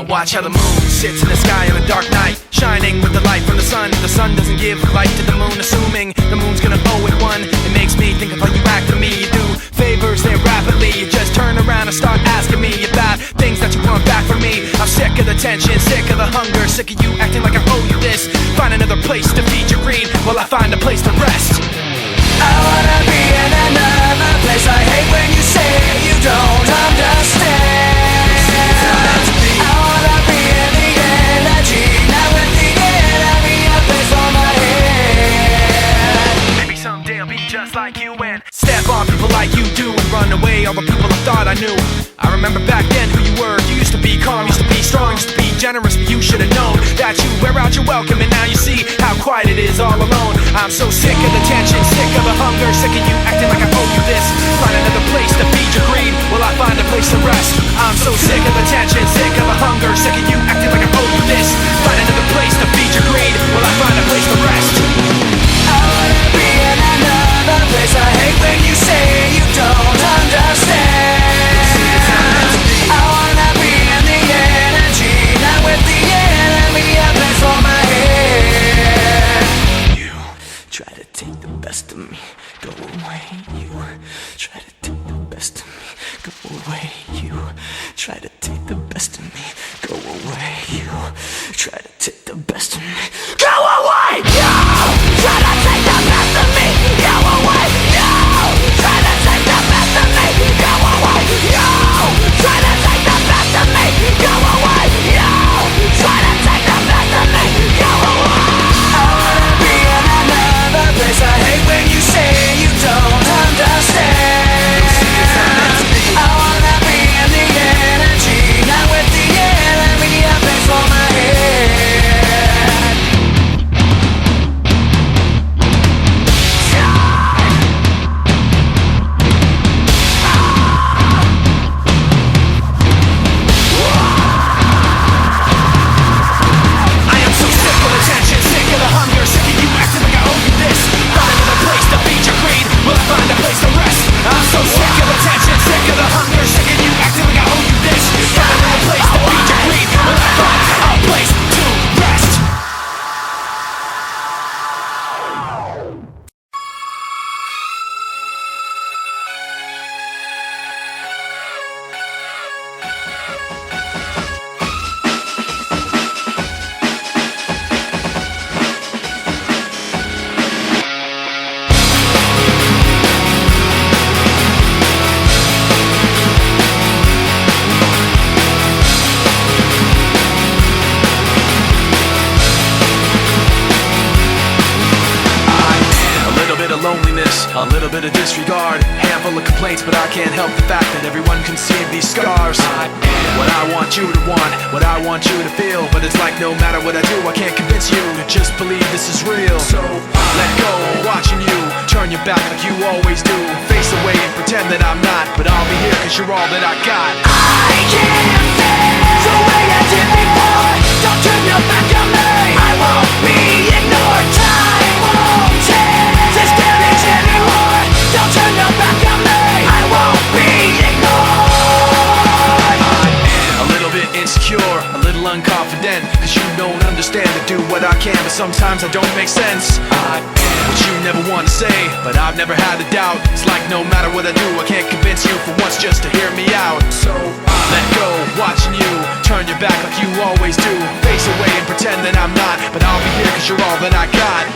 watch how the moon sits in the sky on a dark night, shining with the light from the sun. The sun doesn't give light to the moon, assuming the moon's gonna owe it one. It makes me think of how you act to me. You do favors there rapidly, you just turn around and start asking me about things that you want back from me. I'm sick of the tension, sick of the hunger, sick of you acting like I owe you this. Find another place to feed your greed while I find a place to rest. I wanna be in another place. I hate when you say you don't understand. I wanna be in the energy, not with the enemy, a place for my head. Maybe someday I'll be just like you and step on people like you do and run away all the people I thought I knew. I remember back then who you were. You used to be calm, used to be strong, used to be generous, but you should have known that you wear out your welcome, and now you see how quiet it is all alone. I'm so sick of the tension, sick of the hunger, sick of you acting like I owe you this. Find another place to feed your greed while I find a place to rest. I'm so sick of the tension, sick of the hunger, sick of you acting like I owe you this. Find another place to feed your greed while I find a place to rest. I wanna be in another place. I hate when you say you don't understand. I wanna be in the energy, not with the enemy, a place for my head. You try to take the best of me, go away. You try to take the best of me, go away. You try to take the best of me, go away. You try to take the best of me, go away. You try to take the best of me, go away. You try to take the best of me, go away. You try to take the best of me, go away. You try to take the best of me, go away. I wanna be in another place. I hate when you say you don't understand. I wanna be in the energy, not with the enemy, a place for my head. I am so sick of the tension, sick of the hunger, sick of you acting like I owe you this. Find another place to feed your greed, will I find a place to rest? I'm so sick of the tension, sick of the hunger, sick of you acting like I owe you this. Find another place to feed your greed, will I find a place to rest? A little bit of disregard, handful of complaints, but I can't help the fact that everyone can see these scars. I am what I want you to want, what I want you to feel, but it's like no matter what I do, I can't convince you to just believe this is real. So let go, watching you turn your back like you always do, face away and pretend that I'm not, but I'll be here cause you're all that I got. I can't feel the way I did before. Don't turn your back on me, I won't be ignored. Time won't take this damage anymore. Don't turn your back on me, I won't be ignored. A little bit insecure, a little unconfident, cause you don't understand to do what I can, but sometimes I don't make sense. I am what you never want to say, but I've never had a doubt. It's like no matter what I do, I can't convince you for once just to hear me out. So let go, watching you turn your back like you always do, face away and pretend that I'm not, but I'll be here cause you're all that I got.